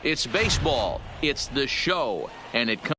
It's baseball. It's the show. And it comes.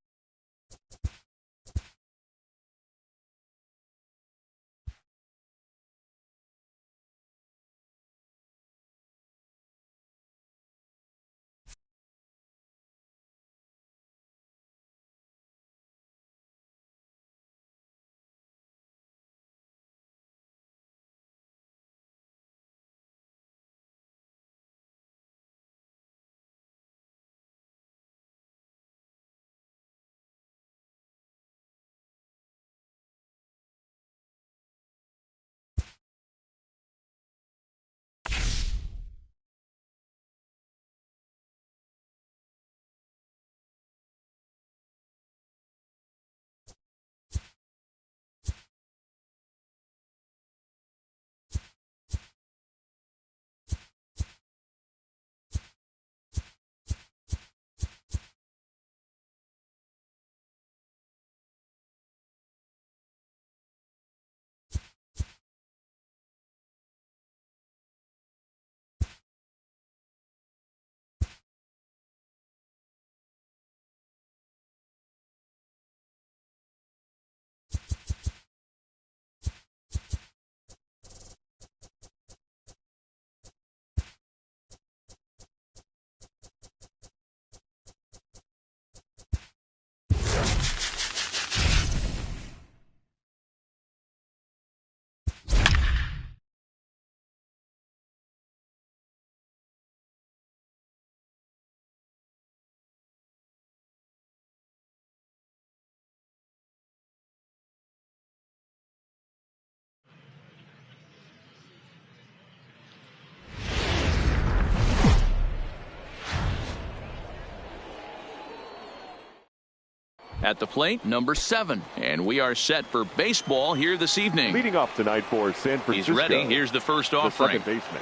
At the plate, number 7. And we are set for baseball here this evening. Leading off tonight for San Francisco. He's ready. Here's the first offering. The second baseman,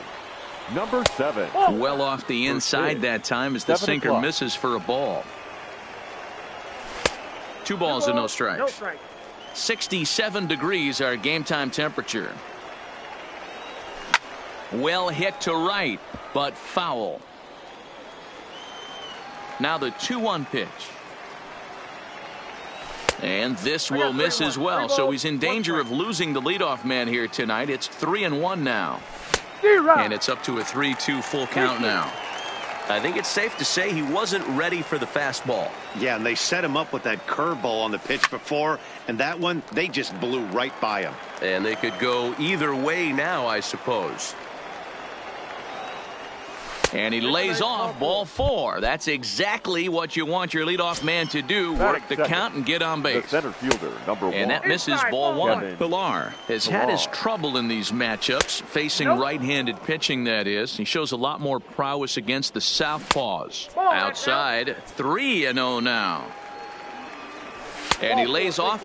number 7. Well off the inside that time as the sinker misses for a ball. 2 balls and no strikes. No strike. 67 degrees our game time temperature. Well hit to right, but foul. Now the 2-1 pitch. And this will miss as well, so he's in danger of losing the leadoff man here tonight. It's 3-1 now. And it's up to a 3-2 full count now. I think it's safe to say he wasn't ready for the fastball. Yeah, and they set him up with that curveball on the pitch before, and that one, they just blew right by him. And they could go either way now, I suppose. And he lays off ball 4. That's exactly what you want your leadoff man to do. Work the count and get on base. The center fielder, number 1. And that misses ball 1. Pilar has had his trouble in these matchups, facing right-handed pitching, that is. He shows a lot more prowess against the southpaws. Outside, 3-0 now. And he lays off.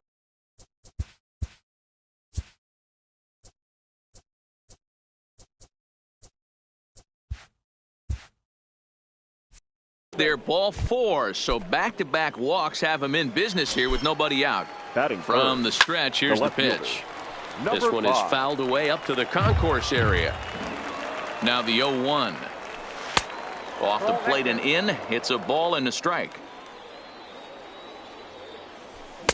They're ball 4, so back-to-back walks have him in business here with nobody out. From the stretch, here's the pitch. This one is fouled away up to the concourse area. Now the 0-1. Off the plate and in. It's a ball and a strike.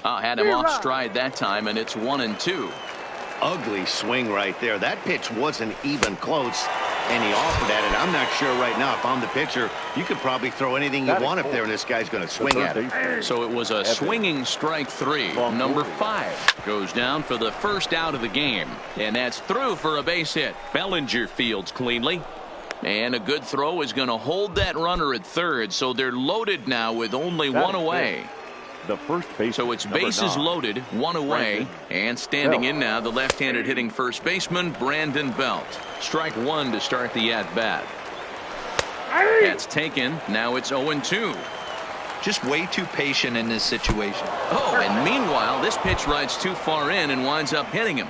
Had him off stride that time, and it's 1-2. Ugly swing right there. That pitch wasn't even close, and he offered at it. I'm not sure right now, if I'm the pitcher, you could probably throw anything you want up there, and this guy's going to swing at it. So it was a swinging strike 3. Number 5 goes down for the first out of the game, and that's through for a base hit. Bellinger fields cleanly, and a good throw is going to hold that runner at third, so they're loaded now with only 1 away. The first base. So it's bases loaded, 1 away, and standing in now the left-handed hitting first baseman Brandon Belt. Strike 1 to start the at-bat. That's taken. Now it's 0-2. Just way too patient in this situation. Oh, and meanwhile this pitch rides too far in and winds up hitting him.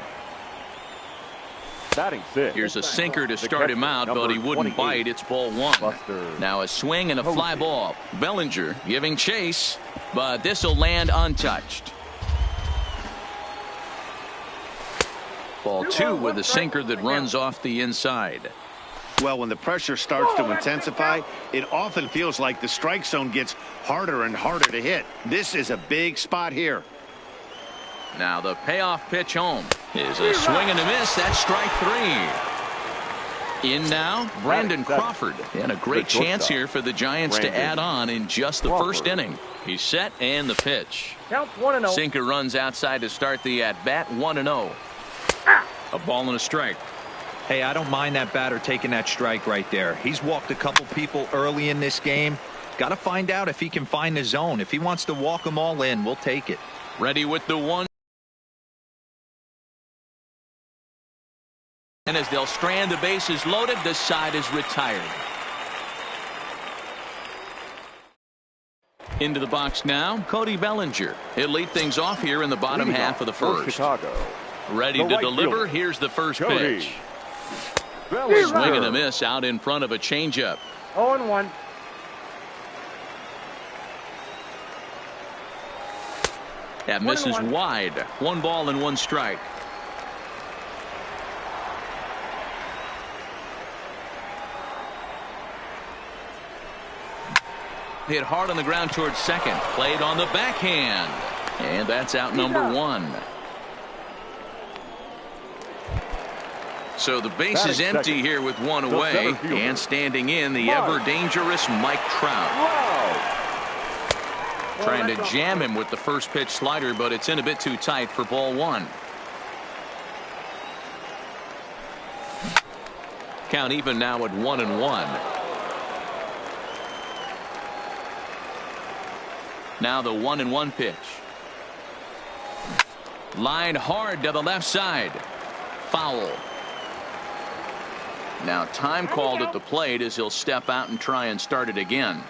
Here's a sinker to start him out, but he wouldn't bite. It's ball 1. Now a swing and a fly ball. Bellinger giving chase, but this will land untouched. Ball 2 with a sinker that runs off the inside. Well, when the pressure starts to intensify, it often feels like the strike zone gets harder and harder to hit. This is a big spot here. Now the payoff pitch home is a swing and a miss. That's strike 3. In now, Brandon Crawford. And a great chance here for the Giants to add on in just the first inning. He's set and the pitch. Count 1-0. Sinker runs outside to start the at-bat. 1-0. A ball and a strike. Hey, I don't mind that batter taking that strike right there. He's walked a couple people early in this game. Got to find out if he can find the zone. If he wants to walk them all in, we'll take it. Ready with the 1. And as they'll strand the bases loaded, the side is retired. Into the box now, Cody Bellinger. He'll lead things off here in the bottom half of the first. Chicago. Ready to deliver. Here's the first pitch. Swing and a miss out in front of a changeup. 0-1. That misses wide. 1 ball and 1 strike. Hit hard on the ground towards second. Played on the backhand. And that's out number 1. So the base is empty here with 1 away. And standing in, the ever-dangerous Mike Trout. Trying to jam him with the first pitch slider, but it's in a bit too tight for ball 1. Count even now at 1-1. Now the 1-1 pitch. Line hard to the left side. Foul. Now time called at the plate as he'll step out and try and start it again.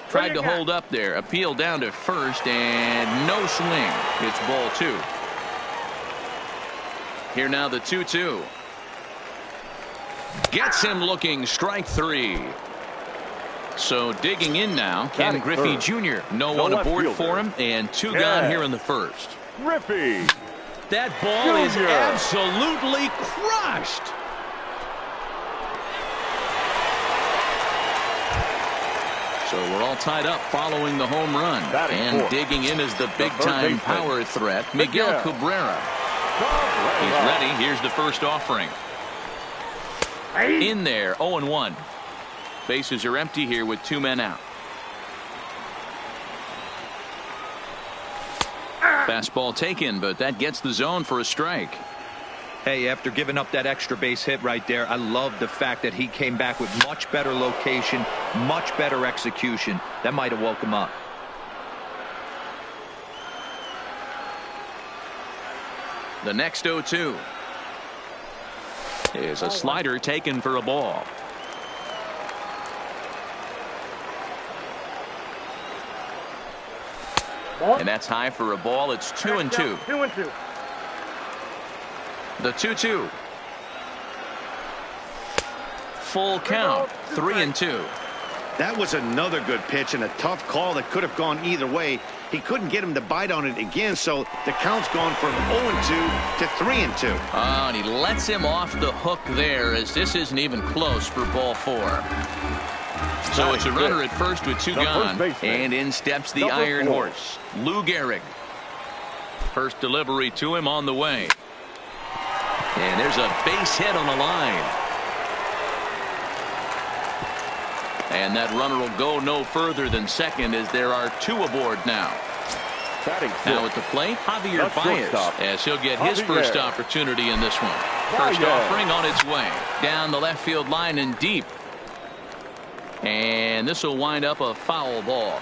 Tried to hold up there. Appeal down to first and no swing. It's ball 2. Here now the 2-2. Gets him looking. Strike 3. So digging in now, Ken Griffey Jr. No one aboard for him, and 2 gone here in the first. Griffey. That ball is absolutely crushed. So we're all tied up following the home run. And digging in is the big-time power threat, Miguel Cabrera. He's ready. Here's the first offering. In there, 0-1. Bases are empty here with 2 men out. Fastball taken, but that gets the zone for a strike. Hey, after giving up that extra base hit right there, I love the fact that he came back with much better location, much better execution. That might have woke him up. The next 0-2 is a slider taken for a ball. And that's high for a ball. It's 2-2. 2-2. The 2-2. Full count. 3-2. That was another good pitch and a tough call that could have gone either way. He couldn't get him to bite on it again, so the count's gone from 0-2 to 3-2. And he lets him off the hook there, as this isn't even close for ball 4. So it's a runner at first with 2 gone, and in steps the Iron Horse, Lou Gehrig. First delivery to him on the way. And there's a base hit on the line. And that runner will go no further than second, as there are 2 aboard now. Now at the plate, Javier Baez, as he'll get his first opportunity in this one. First offering on its way. Down the left field line and deep. And this will wind up a foul ball.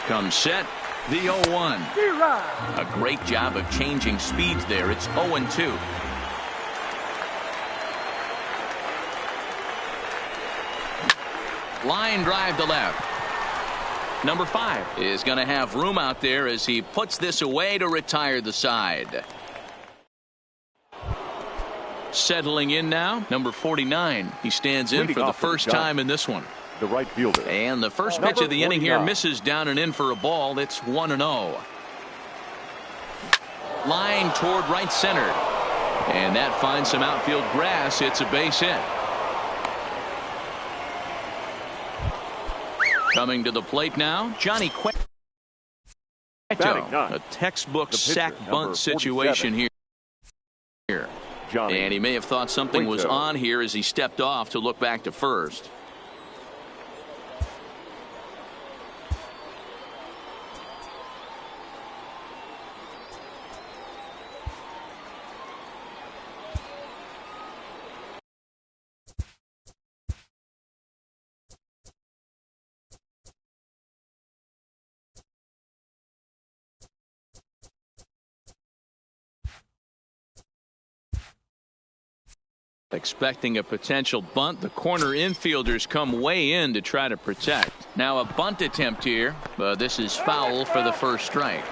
Comes set, the 0-1. A great job of changing speeds there. It's 0-2. Line drive to left. Number 5 is going to have room out there as he puts this away to retire the side. Settling in now, number 49. He stands in for the first time in this one. the right fielder. And the first pitch of the inning here misses down and in for a ball. It's 1-0. Line toward right center. And that finds some outfield grass. It's a base hit. Coming to the plate now, Johnny Cueto. A textbook sack bunt situation here. And he may have thought something was on here as he stepped off to look back to first. Expecting a potential bunt, the corner infielders come way in to try to protect. Now a bunt attempt here, but this is foul for the first strike.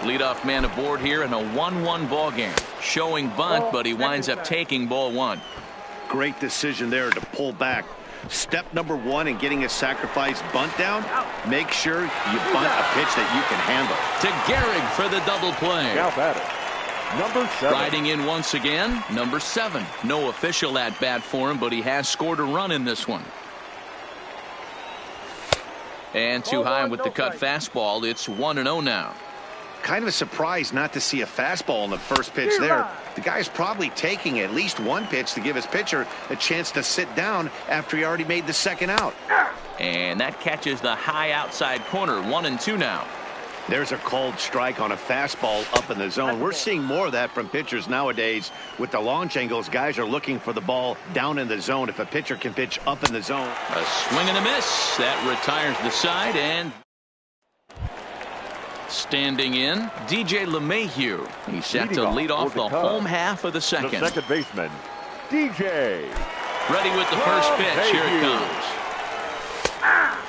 Leadoff man aboard here in a 1-1 ball game. Showing bunt, but he winds up taking ball one. Great decision there to pull back. Step number one in getting a sacrifice bunt down, make sure you bunt a pitch that you can handle. To Gehrig for the double play. Now batter, number 7. Riding in once again, number 7. No official at bat for him, but he has scored a run in this one. And too high with the cut fastball. It's 1-0 now. Kind of a surprise not to see a fastball in the first pitch there. The guy's probably taking at least one pitch to give his pitcher a chance to sit down after he already made the second out. And that catches the high outside corner. 1-2 now. There's a called strike on a fastball up in the zone. We're seeing more of that from pitchers nowadays. With the launch angles, guys are looking for the ball down in the zone. If a pitcher can pitch up in the zone. A swing and a miss. That retires the side. And standing in, DJ LeMahieu. He's set to lead off the home half of the second. The second baseman, DJ. Ready with the first pitch. Here it comes.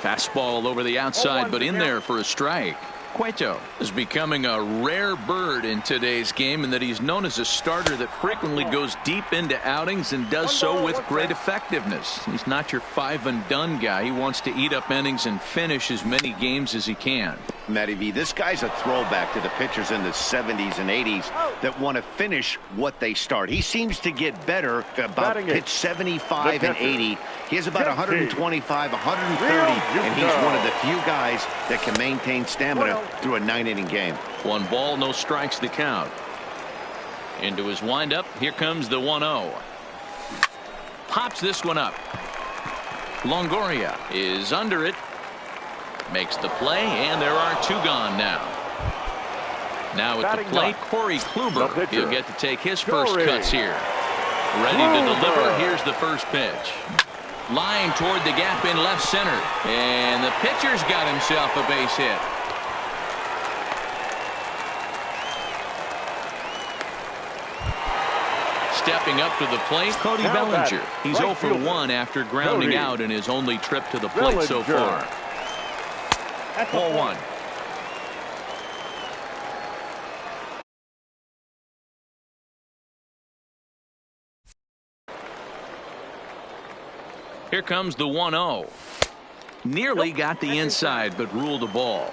Fastball over the outside, but in there for a strike. Cueto is becoming a rare bird in today's game in that he's known as a starter that frequently goes deep into outings and does so with great effectiveness. He's not your 5-and-done guy. He wants to eat up innings and finish as many games as he can. Matty V, this guy's a throwback to the pitchers in the 70s and 80s that want to finish what they start. He seems to get better about pitch 75 and 80. He has about 125, 130, and he's one of the few guys that can maintain stamina through a 9-inning game. 1 ball, no strikes to count. Into his windup. Here comes the 1-0. Pops this one up. Longoria is under it. Makes the play, and there are 2 gone now. Now at the plate, Corey Kluber. He'll get to take his first cuts here. Ready to deliver. Here's the first pitch. Line toward the gap in left center. And the pitcher's got himself a base hit. Stepping up to the plate, Cody Bellinger. He's 0 for 1 after grounding out in his only trip to the plate so far. Ball 1. Here comes the 1-0. Nearly got the inside, but ruled a ball.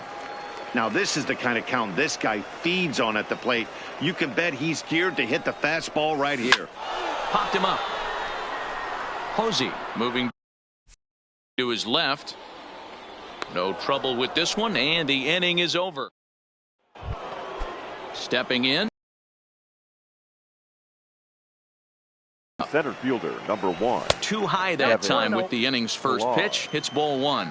Now this is the kind of count this guy feeds on at the plate. You can bet he's geared to hit the fastball right here. Popped him up. Posey moving to his left. No trouble with this one, and the inning is over. Stepping in. Center fielder, number 1. Too high that time with the inning's first pitch. Hits ball 1.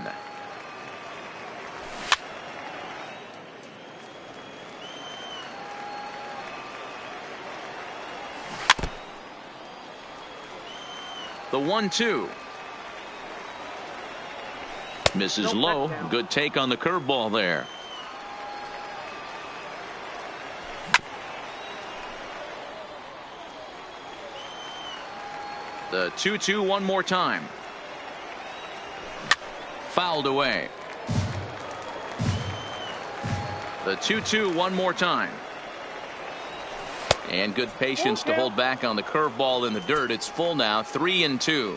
The 1-2. Misses low. Good take on the curveball there. The 2-2 one more time. Fouled away. The 2-2 one more time. And good patience to hold back on the curveball in the dirt. It's full now, 3-2.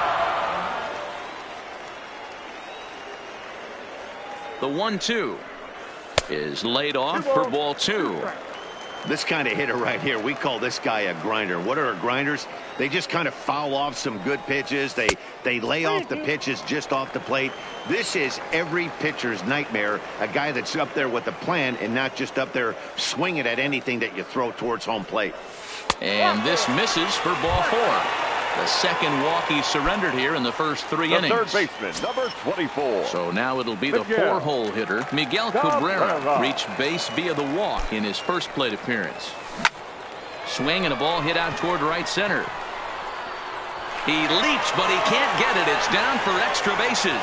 The 1-2 is laid off for ball 2. This kind of hitter right here, we call this guy a grinder. What are grinders? They just kind of foul off some good pitches. They lay off the pitches just off the plate. This is every pitcher's nightmare, a guy that's up there with a plan and not just up there swinging at anything that you throw towards home plate. And this misses for ball 4. The second walk he surrendered here in the first 3 innings. Third baseman, number 24. So now it'll be the 4-hole hitter, Miguel Cabrera, reached base via the walk in his first plate appearance. Swing and a ball hit out toward right center. He leaps, but he can't get it. It's down for extra bases.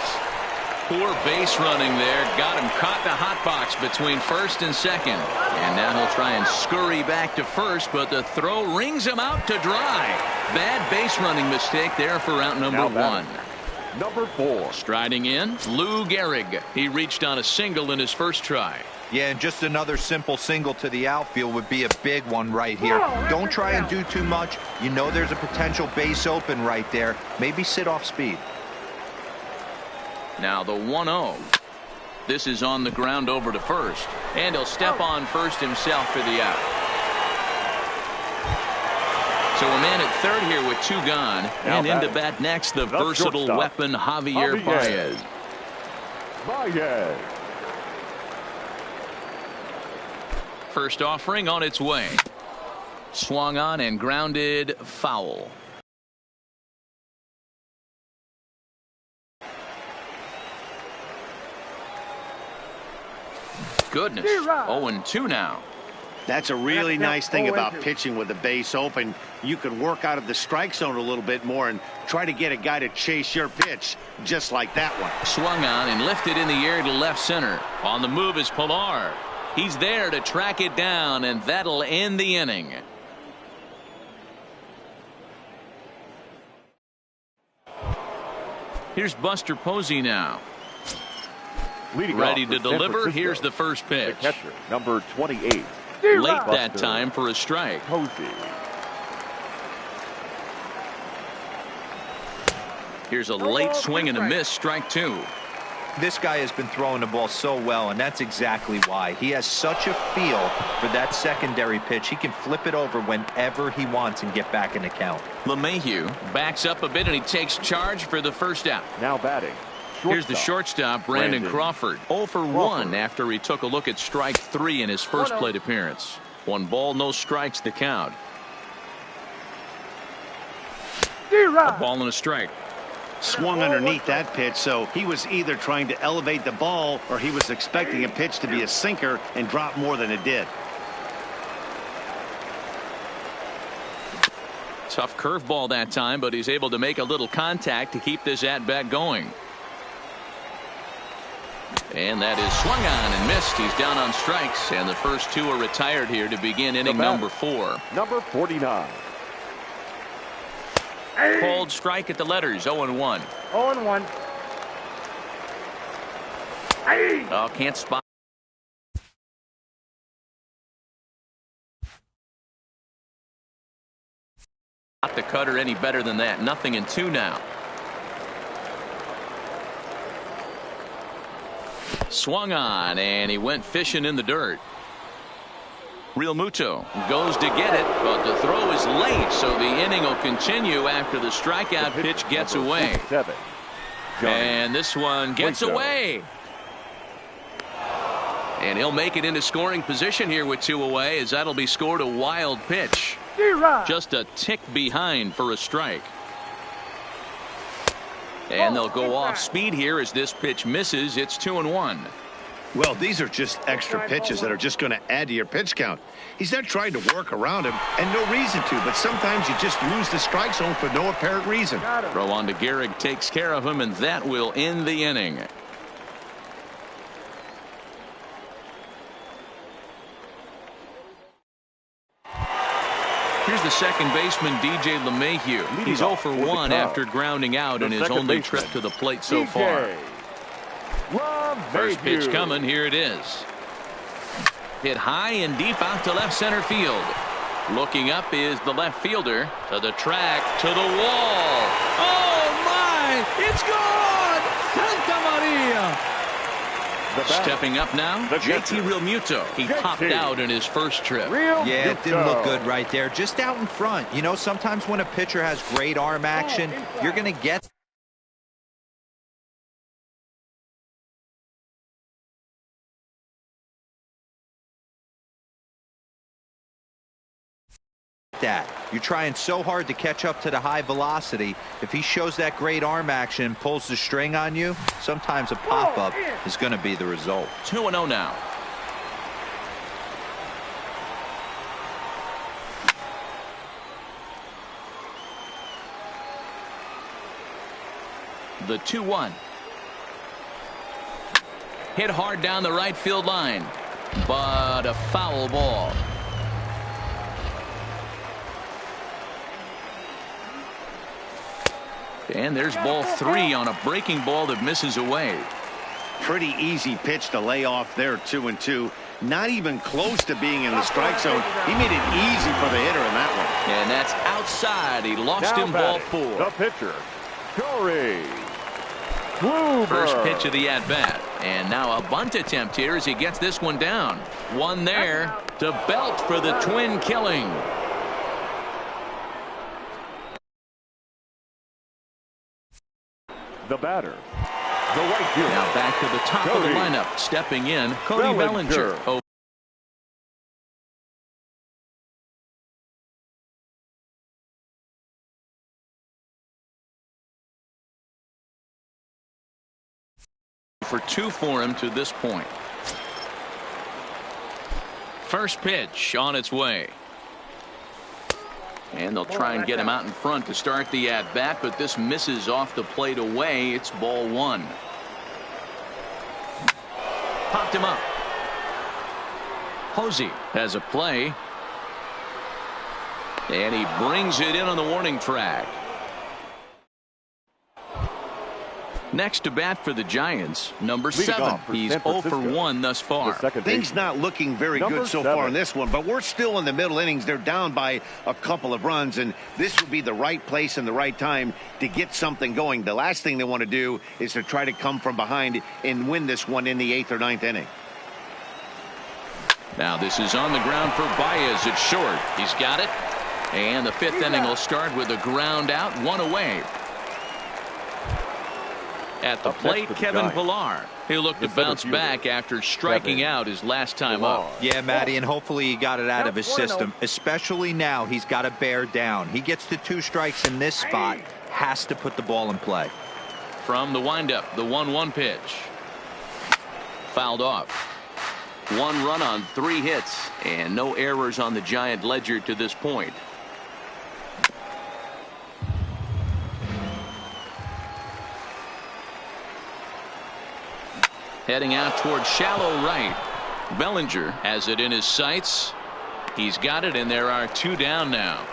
Poor base running there. Got him caught in the hot box between first and second. And now he'll try and scurry back to first, but the throw rings him out to dry. Bad base running mistake there for out number 1. Number 4. Striding in, Lou Gehrig. He reached on a single in his first try. Yeah, and just another simple single to the outfield would be a big one right here. Don't try and do too much. You know there's a potential base open right there. Maybe sit off speed. Now the 1-0. This is on the ground over to first. And he'll step on first himself for the out. So a man at third here with 2 gone. And into bat next, the versatile weapon, Javier Baez. First offering on its way. Swung on and grounded foul. Goodness. 0-2 now. That's a really nice thing about pitching with the base open. You can work out of the strike zone a little bit more and try to get a guy to chase your pitch just like that one. Swung on and lifted in the air to left center. On the move is Pilar. He's there to track it down, and that'll end the inning. Here's Buster Posey now. Ready to deliver. Here's the first pitch. The catcher, number 28. Late that time for a strike. Posey. Here's a late swing and a miss. Strike 2. This guy has been throwing the ball so well, and that's exactly why. He has such a feel for that secondary pitch. He can flip it over whenever he wants and get back in the count. LeMahieu backs up a bit, and he takes charge for the first out. Now batting. Here's the shortstop, Brandon Crawford. 0 for 1 after he took a look at strike 3 in his first plate appearance. 1 ball, no strikes, the count. A ball and a strike. Swung underneath that pitch, so he was either trying to elevate the ball or he was expecting a pitch to be a sinker and drop more than it did. Tough curveball that time, but he's able to make a little contact to keep this at-bat going. And that is swung on and missed. He's down on strikes, and the first 2 are retired here to begin inning number 4. Number 49. Called strike at the letters. 0-1. 0-1. Oh, can't spot the cutter any better than that. 0-2 now. Swung on, and he went fishing in the dirt. Real Muto goes to get it, but the throw is late, so the inning will continue after the strikeout pitch gets away. And this one gets away. And he'll make it into scoring position here with 2 away, as that'll be scored a wild pitch. Just a tick behind for a strike. And they'll go off speed here as this pitch misses. It's 2-1. Well, these are just extra pitches that are just going to add to your pitch count. He's not trying to work around him, and no reason to, but sometimes you just lose the strike zone for no apparent reason. Throw on to Gehrig takes care of him, and that will end the inning. Here's the second baseman, DJ LeMahieu. He's 0 for 1 after grounding out in his only trip to the plate so far. First pitch coming. Here it is. Hit high and deep out to left center field. Looking up is the left fielder. To the track, to the wall. Oh, my! It's gone! Santa Maria! Stepping up now, JT Realmuto. He popped out in his first trip. Yeah, it didn't look good right there. Just out in front. You know, sometimes when a pitcher has great arm action, you're going to get that. You're trying so hard to catch up to the high velocity. If he shows that great arm action, pulls the string on you, sometimes a pop-up is going to be the result. 2-0 now. The 2-1. Hit hard down the right field line, but a foul ball. And there's ball 3 on a breaking ball that misses away. Pretty easy pitch to lay off there, 2-2. Not even close to being in the strike zone. He made it easy for the hitter in that one. And that's outside. He lost him, ball 4. The pitcher, Corey Kluber. First pitch of the at-bat. And now a bunt attempt here as he gets this one down. One there to Belt for the twin killing. The batter, the right fielder. Now back to the top of the lineup. Stepping in, Cody Bellinger. Oh. For 2 for him to this point. First pitch on its way. And they'll try and get him out in front to start the at-bat, but this misses off the plate away. It's ball 1. Popped him up. Posey has a play. And he brings it in on the warning track. Next to bat for the Giants, number 7. He's 0 for 1 thus far. Things not looking very good so far in this one, but we're still in the middle innings. They're down by a couple of runs, and this would be the right place and the right time to get something going. The last thing they want to do is to try to come from behind and win this one in the 8th or 9th inning. Now this is on the ground for Baez. It's short. He's got it. And the 5th inning will start with a ground out, 1 away. At the plate, Kevin Pillar. He'll look to bounce back after striking out his last time up. Yeah, Matty, and hopefully he got it out of his system. Especially now, he's got to bear down. He gets to 2 strikes in this spot. Has to put the ball in play. From the windup, the 1-1 pitch. Fouled off. 1 run on 3 hits, and no errors on the Giant ledger to this point. Heading out towards shallow right. Bellinger has it in his sights. He's got it, and there are 2 down now.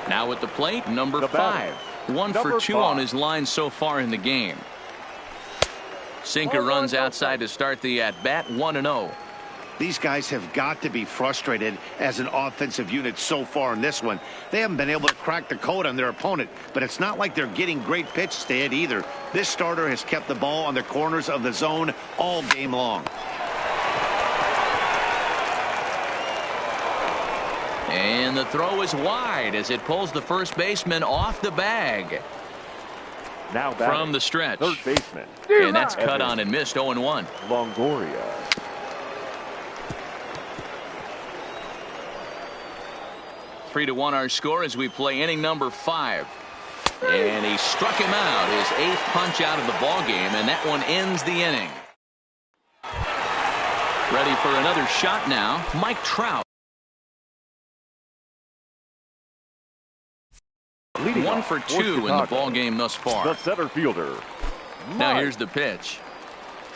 Now at the plate, number 5. 1 for 2 on his line so far in the game. Sinker runs outside to start the at-bat, 1-0. These guys have got to be frustrated as an offensive unit so far in this one. They haven't been able to crack the code on their opponent, but it's not like they're getting great pitches to hit either. This starter has kept the ball on the corners of the zone all game long. And the throw is wide as it pulls the first baseman off the bag. Now from the stretch. 3rd baseman. And that's cut on and missed, 0-1. Longoria. Three to 1 our score as we play inning number 5. And he struck him out, his 8th punch out of the ball game, and that one ends the inning. Ready for another shot now, Mike Trout. 1 for 2 in the ball game thus far. The center fielder. Now here's the pitch.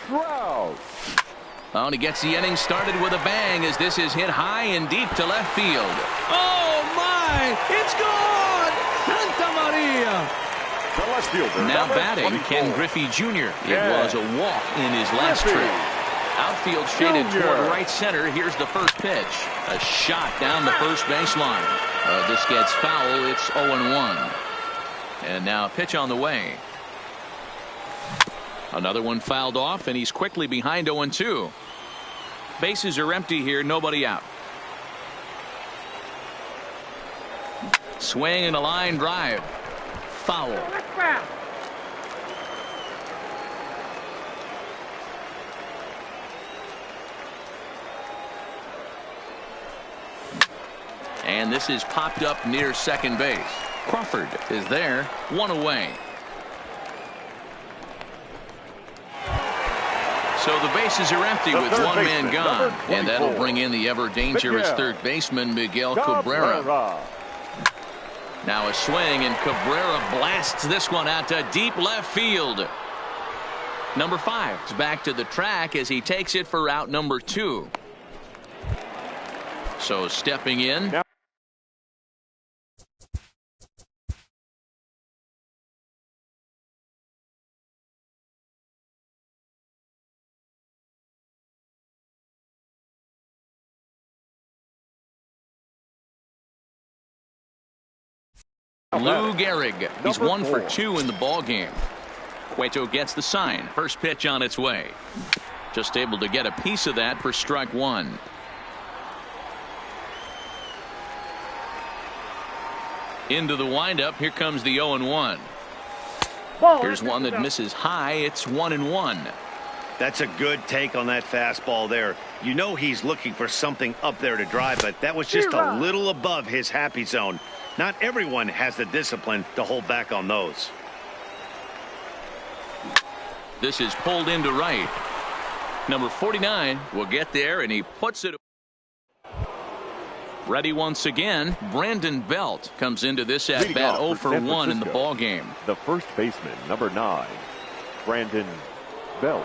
Trout. Oh, and he gets the inning started with a bang as this is hit high and deep to left field. Oh my! It's gone! Santa Maria! The left fielder. Now batting, 24. Ken Griffey Jr. It was a walk in his last trip. Outfield shaded toward right center. Here's the first pitch. A shot down the first baseline. This gets foul. It's 0-1. And now a pitch on the way. Another one fouled off, and he's quickly behind 0-2. Bases are empty here, nobody out. Swing and a line drive. Foul. And this is popped up near second base. Crawford is there, one away. So the bases are empty with one man gone, and that'll bring in the ever dangerous third baseman Miguel Cabrera. Now a swing, and Cabrera blasts this one out to deep left field. Number 5 is back to the track as he takes it for out number 2. So stepping in. Lou Gehrig. He's 1 for 2 in the ball game. Cueto gets the sign. First pitch on its way. Just able to get a piece of that for strike 1. Into the windup. Here comes the 0-1. Here's one that misses high. It's 1-1. That's a good take on that fastball there. You know he's looking for something up there to drive, but that was just a little above his happy zone. Not everyone has the discipline to hold back on those. This is pulled into right. Number 49 will get there, and he puts it. Ready once again. Brandon Belt comes into this at bat 0 for 1 in the ball game. The first baseman, number 9, Brandon Belt.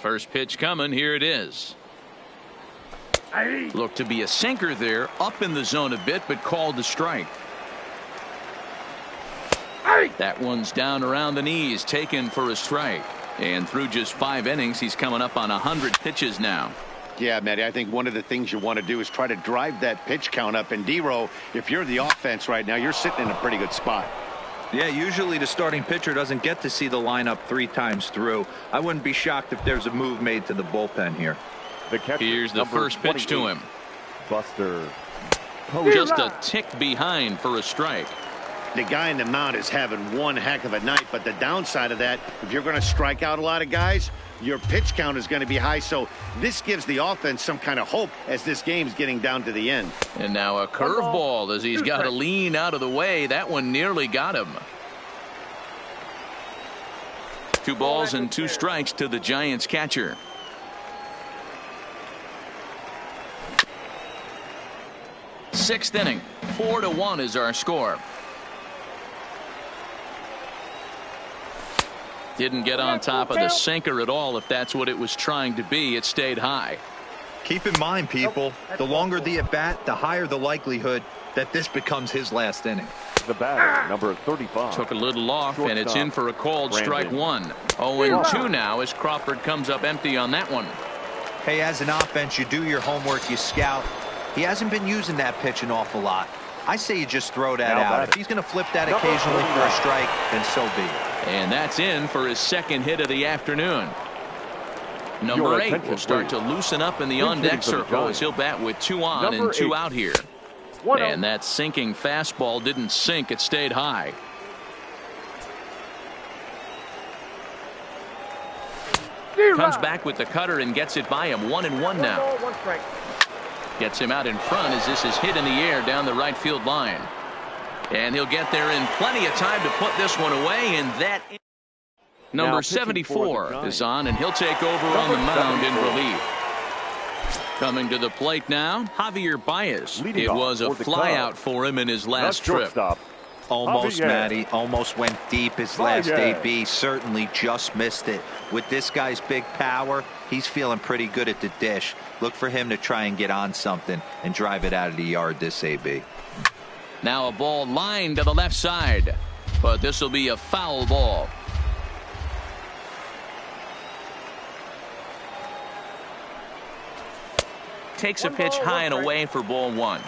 First pitch coming. Here it is. Looked to be a sinker there, up in the zone a bit, but called the strike. That one's down around the knees, taken for a strike. And through just 5 innings, he's coming up on 100 pitches now. Yeah, Matty, I think one of the things you want to do is try to drive that pitch count up. And D-Row, if you're the offense right now, you're sitting in a pretty good spot. Yeah, usually the starting pitcher doesn't get to see the lineup 3 times through. I wouldn't be shocked if there's a move made to the bullpen here. Here's the first pitch to him. Buster. Just a tick behind for a strike. The guy in the mound is having one heck of a night, but the downside of that, if you're going to strike out a lot of guys, your pitch count is going to be high. So this gives the offense some kind of hope as this game's getting down to the end. And now a curveball as he's got to lean out of the way. That one nearly got him. 2 balls and 2 strikes to the Giants catcher. Sixth inning, 4-1 is our score. Didn't get on top of the sinker at all. If that's what it was trying to be, it stayed high. Keep in mind, people, the longer the at bat, the higher the likelihood that this becomes his last inning. The batter, number 35. Took a little off, and it's in for a called strike 1. 0-2 now as Crawford comes up empty on that one. Hey, as an offense, you do your homework, you scout. He hasn't been using that pitch an awful lot. I say you just throw that out. If he's going to flip that occasionally for a strike, then so be it. And that's in for his second hit of the afternoon. Number 8 will start to loosen up in the on-deck circle as he'll bat with 2 on and 2 out here. And that sinking fastball didn't sink. It stayed high. Comes back with the cutter and gets it by him. 1-1 now. Gets him out in front as this is hit in the air down the right field line. And he'll get there in plenty of time to put this one away. And that number 74 is on, and he'll take over on the mound in relief. Coming to the plate now, Javier Baez. It was a flyout for him in his last trip. Almost, Matty. Almost went deep his last AB. Certainly just missed it. With this guy's big power, he's feeling pretty good at the dish. Look for him to try and get on something and drive it out of the yard this AB. Now a ball lined to the left side, but this will be a foul ball. Takes a pitch high and away for ball 1.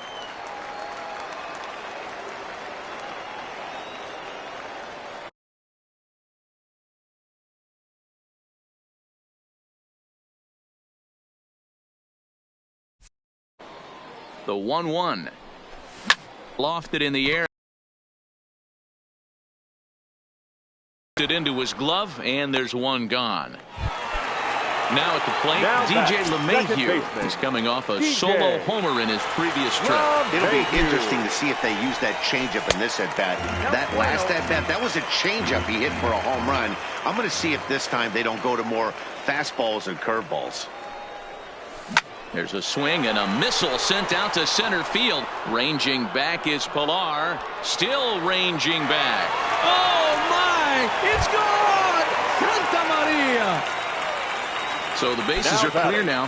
The 1-1. Lofted in the air. It into his glove, and there's one gone. Now at the plate, DJ LeMahieu. He's coming off a solo homer in his previous trip. It'll be interesting to see if they use that changeup in this at-bat. That last at-bat, that was a changeup he hit for a home run. I'm going to see if this time they don't go to more fastballs and curveballs. There's a swing and a missile sent out to center field. Ranging back is Pilar. Still ranging back. Oh, my! It's gone! Santa Maria! So the bases are clear now.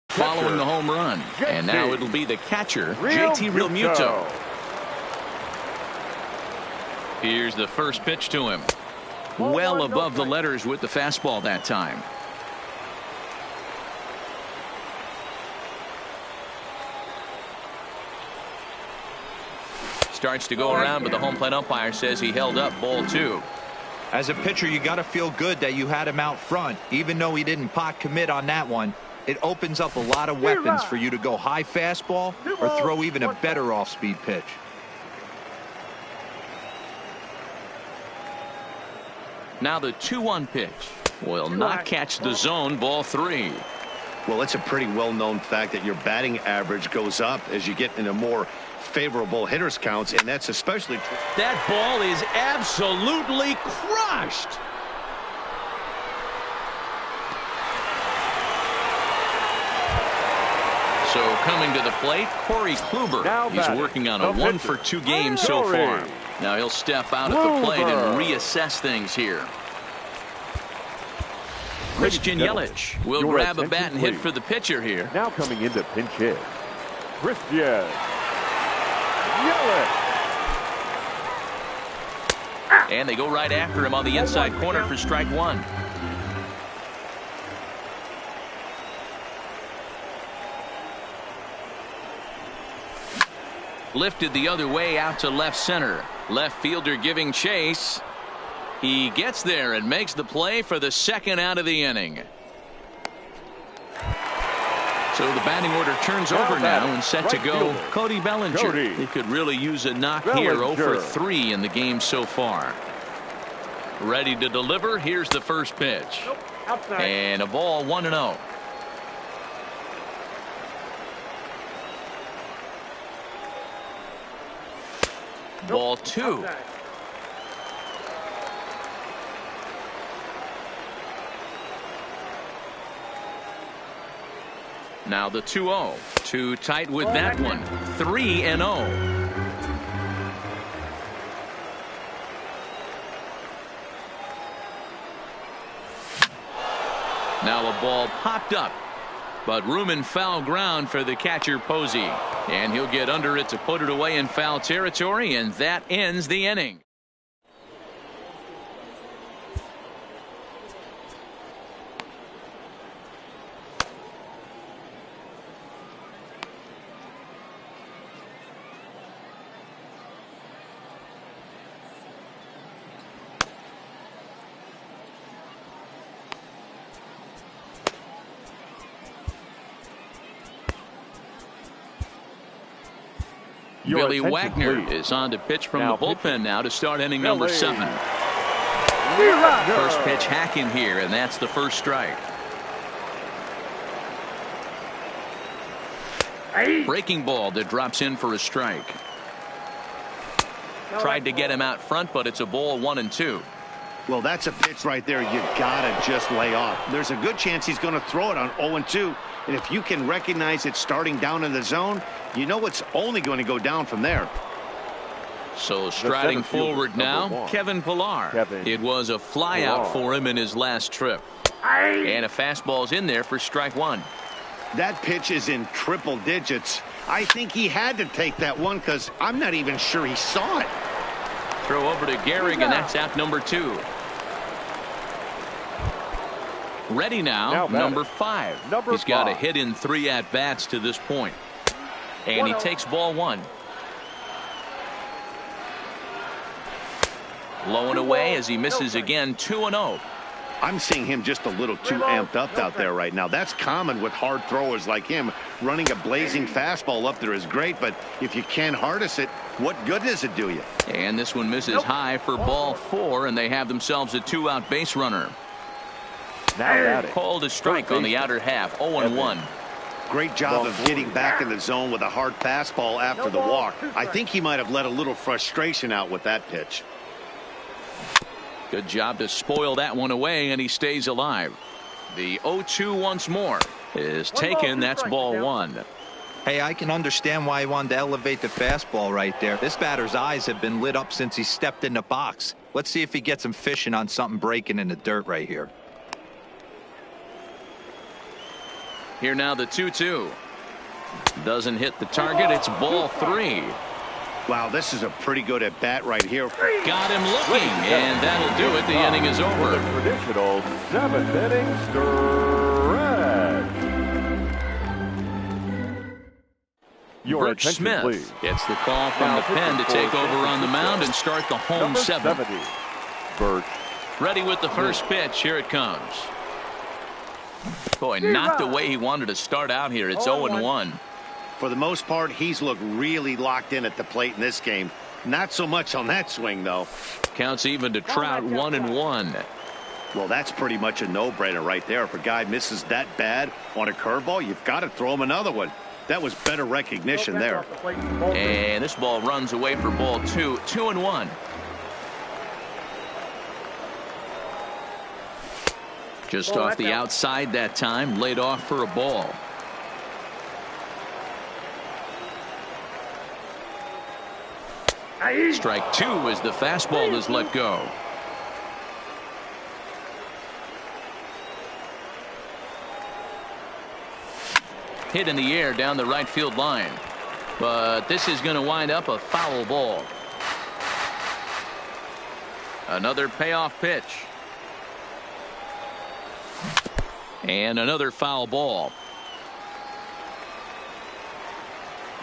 Following the home run. And now it'll be the catcher, JT Realmuto. Here's the first pitch to him. Well above the letters with the fastball that time. Starts to go around, but the home plate umpire says he held up ball 2. As a pitcher, you got to feel good that you had him out front, even though he didn't pot commit on that one. It opens up a lot of weapons for you to go high fastball or throw even a better off-speed pitch. Now the 2-1 pitch will not catch the zone, ball 3. Well, it's a pretty well-known fact that your batting average goes up as you get into more favorable hitters counts, and that's especially true. That ball is absolutely crushed. So coming to the plate, Corey Kluber. He's working on a 1-for-2 game so far. Now he'll step out at the plate and reassess things here. Christian Yelich will grab a bat and hit for the pitcher here. Now coming into pinch hit, Christian Yelich. And they go right after him on the inside corner for strike 1. Lifted the other way out to left center. Left fielder giving chase. He gets there and makes the play for the second out of the inning. So the batting order turns over now and set to go Cody Bellinger. He could really use a knock here. 0 for 3 in the game so far. Ready to deliver. Here's the first pitch. And a ball 1-0. Ball 2. Now the 2-0. Too tight with that one. 3-0. Now a ball popped up, but room and foul ground for the catcher Posey, and he'll get under it to put it away in foul territory, and that ends the inning. Billy Wagner is on to pitch from the bullpen now to start inning number 7. First pitch hacking here, and that's the first strike. Breaking ball that drops in for a strike. Tried to get him out front, but it's a ball 1-2. Well, that's a pitch right there you gotta just lay off. There's a good chance he's going to throw it on 0-2, and if you can recognize it starting down in the zone, you know it's only going to go down from there. So striding forward now, Kevin Pilar. It was a flyout for him in his last trip. And a fastball's in there for strike 1. That pitch is in triple digits. I think he had to take that one because I'm not even sure he saw it. Throw over to Gehrig, and that's out number 2. Ready now number 5. He's got a hit in 3 at-bats to this point. And he takes ball 1. Low and away as he misses again, 2-0. I'm seeing him just a little too amped up out there right now. That's common with hard throwers like him. Running a blazing fastball up there is great, but if you can't harness it, what good does it do you? And this one misses high for ball 4, and they have themselves a 2-out base runner. Called a strike on the outer half, 0-1. Great job of getting back in the zone with a hard fastball after the walk. I think he might have let a little frustration out with that pitch. Good job to spoil that one away, and he stays alive. The 0-2 once more is taken. That's ball 1. Hey, I can understand why he wanted to elevate the fastball right there. This batter's eyes have been lit up since he stepped in the box. Let's see if he gets him fishing on something breaking in the dirt right here. Here now the 2-2. Doesn't hit the target. It's ball 3. Wow, this is a pretty good at bat right here. Got him looking, and that'll do it. The inning is over. Traditional 7th inning stretch. Your Bert attention, Smith please. gets the call from the pen to take over on the mound and start the home 7th. Bert. Ready with the first pitch. Here it comes. Boy, not the way he wanted to start out here. It's 0-1. For the most part, he's looked really locked in at the plate in this game. Not so much on that swing, though. Counts even to Trout, 1-1. Well, that's pretty much a no-brainer right there. If a guy misses that bad on a curveball, you've got to throw him another one. That was better recognition there. And this ball runs away for ball 2, 2-1. Just off the outside that time, laid off for a ball. Strike 2 as the fastball is let go. Hit in the air down the right field line. But this is going to wind up a foul ball. Another payoff pitch. And another foul ball.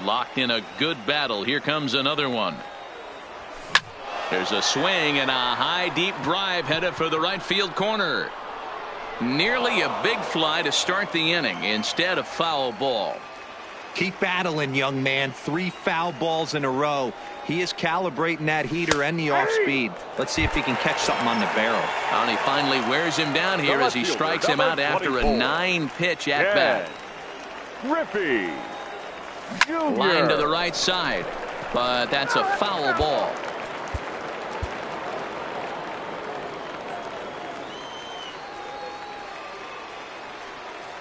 Locked in a good battle. Here comes another one. There's a swing and a high deep drive headed for the right field corner. Nearly a big fly to start the inning. Instead, a foul ball. Keep battling, young man. 3 foul balls in a row. He is calibrating that heater and the off speed. Let's see if he can catch something on the barrel. And he finally wears him down here as he strikes him out after a 9-pitch at bat. Griffey Jr. Line to the right side, but that's a foul ball.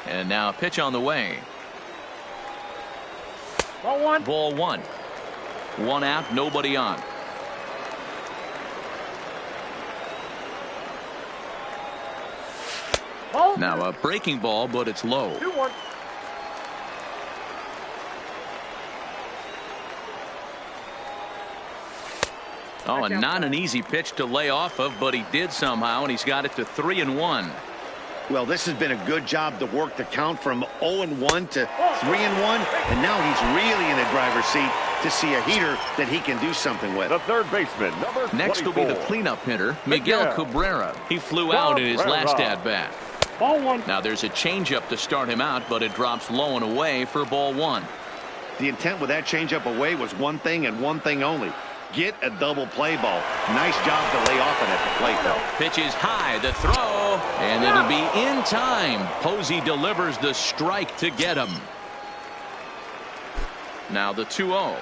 And now a pitch on the way. Ball 1. Ball 1. 1 out, nobody on. Now a breaking ball, but it's low. 2-1. Oh, and not an easy pitch to lay off of, but he did somehow, and he's got it to 3-1. Well, this has been a good job to work the count from 0-1 to 3-1, and now he's really in the driver's seat to see a heater that he can do something with. The third baseman, number 24. Next will be the cleanup hitter, Miguel Cabrera. He flew out in his last at-bat. Ball 1. Now there's a changeup to start him out, but it drops low and away for ball 1. The intent with that changeup away was one thing and one thing only. Get a double play ball. Nice job to lay off it at the plate, though. Pitch is high, the throw, and it'll be in time. Posey delivers the strike to get him. Now the 2-0.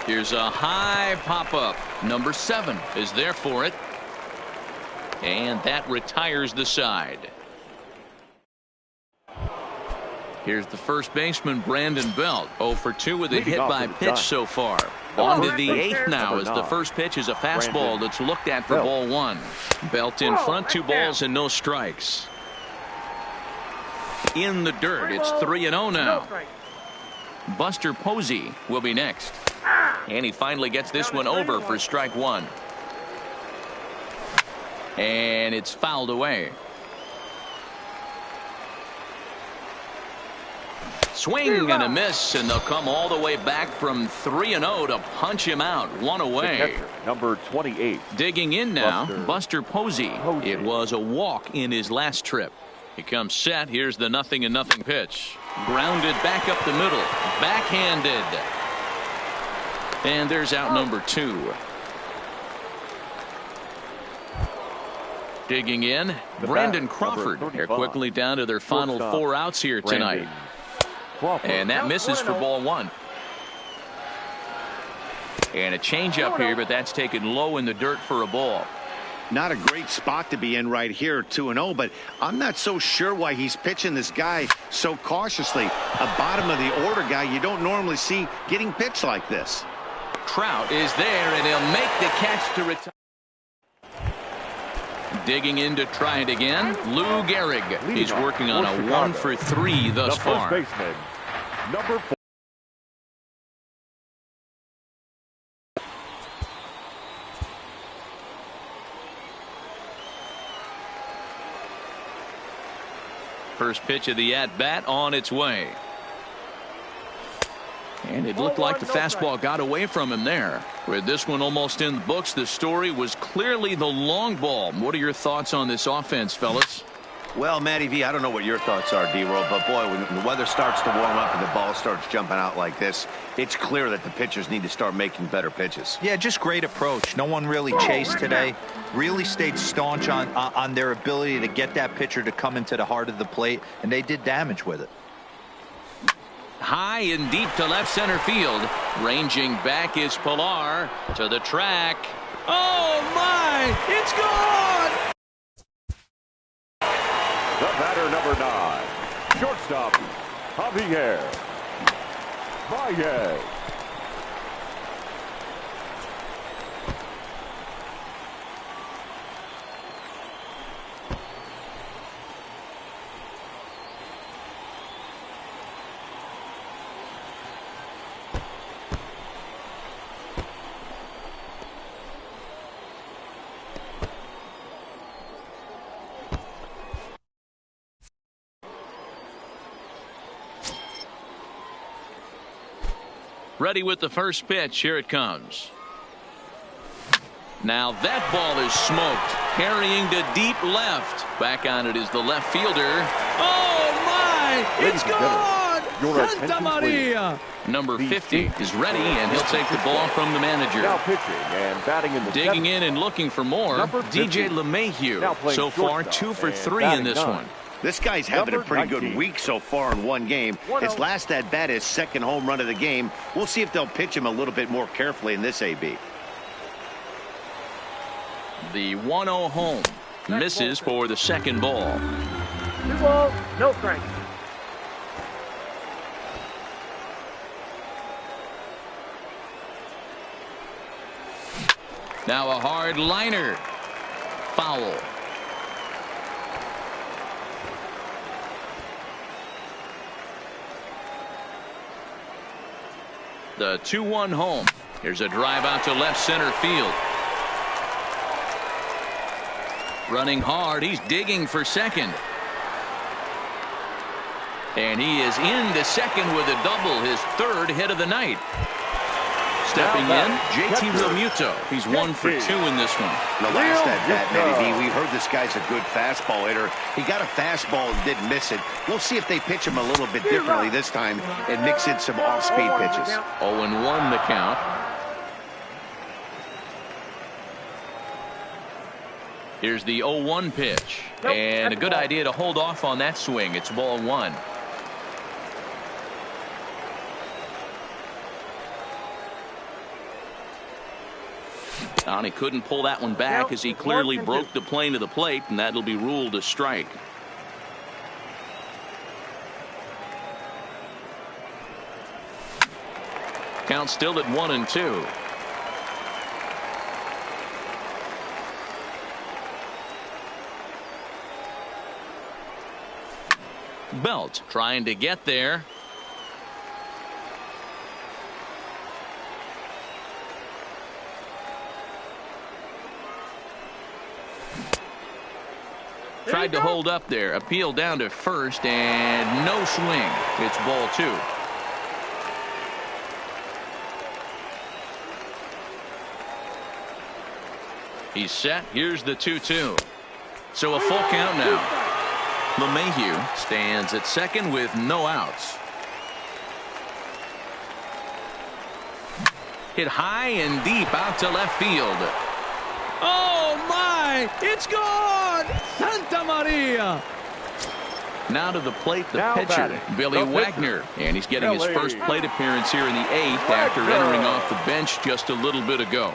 Here's a high pop-up. Number 7 is there for it. And that retires the side. Here's the first baseman, Brandon Belt. 0 for 2 with a hit by pitch so far. On to the 8th now as the first pitch is a fastball that's looked at for ball 1. Belt in front, 2 balls and no strikes. in the dirt. It's 3-0 now. Buster Posey will be next. And he finally gets this one over for strike one. And it's fouled away. Swing and a miss, and they'll come all the way back from 3-0 to punch him out. One away. Number 28. Digging in now, Buster Posey. It was a walk in his last trip. He comes set. Here's the 0-0 pitch. Grounded back up the middle. Backhanded. And there's out number 2. Digging in, Brandon Crawford. They're quickly down to their final 4 outs here tonight. And that misses for ball 1. And a changeup here, but that's taken low in the dirt for a ball. Not a great spot to be in right here, 2-0, but I'm not so sure why he's pitching this guy so cautiously. A bottom of the order guy you don't normally see getting pitched like this. Trout is there, and he'll make the catch to retire. Digging in to try it again, Lou Gehrig. He's working on a 1-for-3 thus far. First baseman, number 4. First pitch of the at-bat on its way. And it looked like the fastball got away from him there. With this one almost in the books, the story was clearly the long ball. What are your thoughts on this offense, fellas? Well, Matty V, I don't know what your thoughts are, D-Roll, but boy, when the weather starts to warm up and the ball starts jumping out like this, it's clear that the pitchers need to start making better pitches. Yeah, just great approach. No one really chased today. Really stayed staunch on their ability to get that pitcher to come into the heart of the plate, and they did damage with it. High and deep to left center field. Ranging back is Pilar to the track. Oh, my! It's gone! The batter, number 9. Shortstop, Javier Baez. Ready with the first pitch. Here it comes. Now that ball is smoked. Carrying to deep left. Back on it is the left fielder. Oh, my! It's gone! Santa Maria! Number 50 is ready, and he'll take the ball from the manager. Now pitching and batting in the Digging in and looking for more. DJ LeMahieu. So far 2 for 3 in this one. This guy's having a pretty good week so far in one game. His last at-bat is second home run of the game. We'll see if they'll pitch him a little bit more carefully in this AB. The 1-0 home misses for the second ball. 2 balls, no strikes. Now a hard liner. Foul. The 2-1 home. Here's a drive out to left center field. Running hard. He's digging for second. And he is into second with a double, his 3rd hit of the night. Stepping in, JT Realmuto. He's 1 for 2 in this one. The last at-bat, Matty V, we heard this guy's a good fastball hitter. He got a fastball and didn't miss it. We'll see if they pitch him a little bit differently this time and mix in some off-speed pitches. 0-1 the count. Here's the 0-1 pitch. And a good idea to hold off on that swing. It's ball 1. And he couldn't pull that one back as he clearly broke the plane of the plate, and that'll be ruled a strike. Count still at 1-2. Belt trying to get there. Tried to hold up there. Appeal down to first and no swing. It's ball 2. He's set. Here's the 2-2. So a full count now. LeMahieu stands at second with no outs. Hit high and deep out to left field. Oh, my! It's gone! Santa Maria! Now to the plate, the Now pitcher, batting, Billy the Wagner. And he's getting his Billy. first plate appearance here in the 8th after entering off the bench just a little bit ago.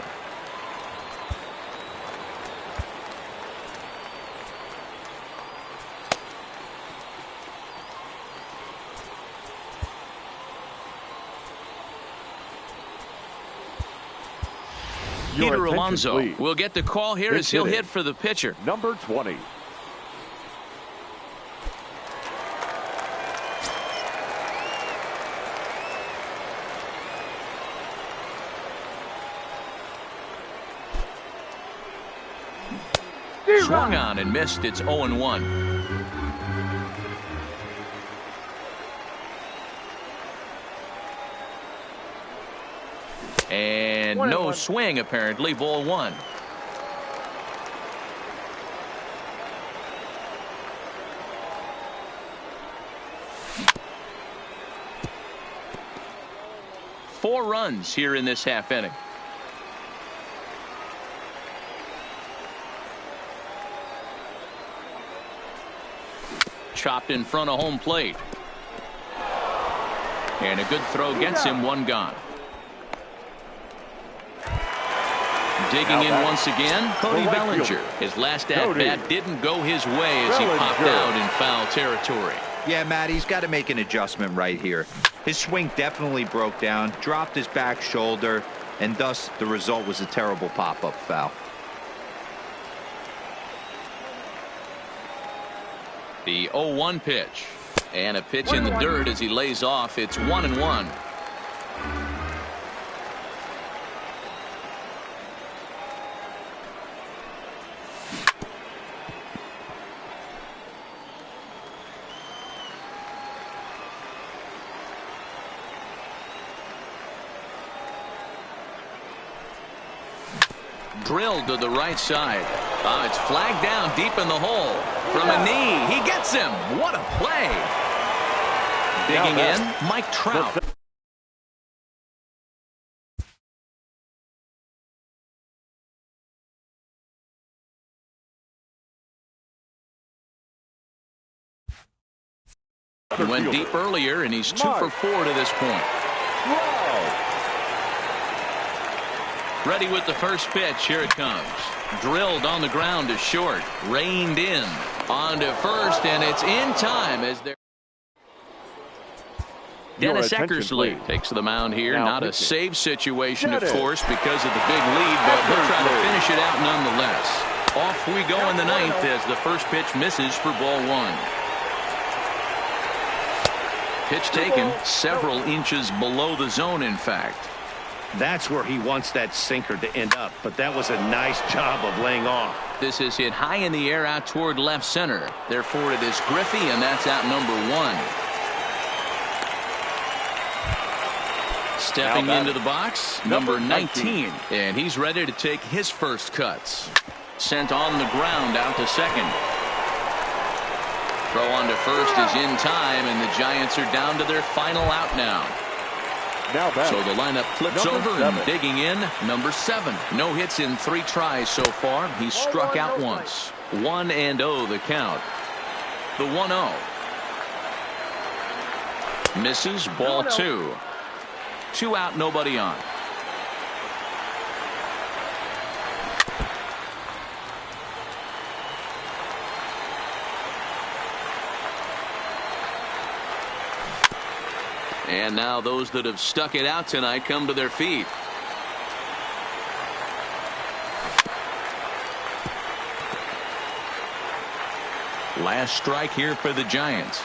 Your Peter attention, Alonso please. will get the call here Pitch as he'll hitting. hit for the pitcher. Number 20. Swung on and missed. It's 0-1. And no swing, apparently. Ball 1. Four runs here in this half inning. Chopped in front of home plate. And a good throw gets him one gone. Digging in once again, Cody Bellinger. His last at-bat didn't go his way as he popped out in foul territory. Yeah, Matt, he's got to make an adjustment right here. His swing definitely broke down, dropped his back shoulder, and thus the result was a terrible pop-up foul. The 0-1 pitch. And a pitch in the dirt as he lays off. It's 1-1. Drilled to the right side. It's flagged down deep in the hole. From a knee, he gets him. What a play. Digging in, Mike Trout. He went deep earlier, and he's 2 for 4 to this point. Ready with the first pitch. Here it comes. Drilled on the ground to short. Reined in. On to first, and it's in time as they're. Dennis Eckersley takes the mound here. Not a save situation, of course, because of the big lead, but he'll try to finish it out nonetheless. Off we go in the 9th as the first pitch misses for ball 1. Pitch taken several inches below the zone, in fact. That's where he wants that sinker to end up, but that was a nice job of laying off. This is hit high in the air out toward left center. Therefore, it is Griffey, and that's out number 1. Stepping into the box, number 19, and he's ready to take his first cuts. Sent on the ground out to second. Throw on to first is in time, and the Giants are down to their final out now. So the lineup flips over and digging in, number 7. No hits in 3 tries so far. He struck out once. 1-0 the count. The 1-0. Misses, ball 2. 2 out, nobody on. And now those that have stuck it out tonight come to their feet. Last strike here for the Giants.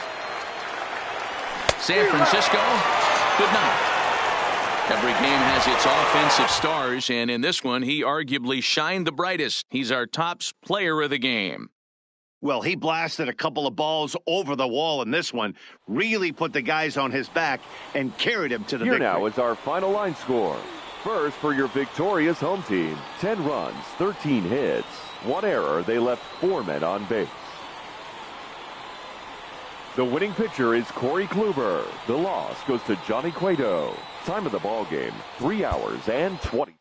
San Francisco, good night. Every game has its offensive stars, and in this one, he arguably shined the brightest. He's our top player of the game. Well, he blasted a couple of balls over the wall in this one, really put the guys on his back and carried him to the victory. Here now is our final line score. First, for your victorious home team, 10 runs, 13 hits, 1 error. They left 4 men on base. The winning pitcher is Corey Kluber. The loss goes to Johnny Cueto. Time of the ball game, 3 hours and 20.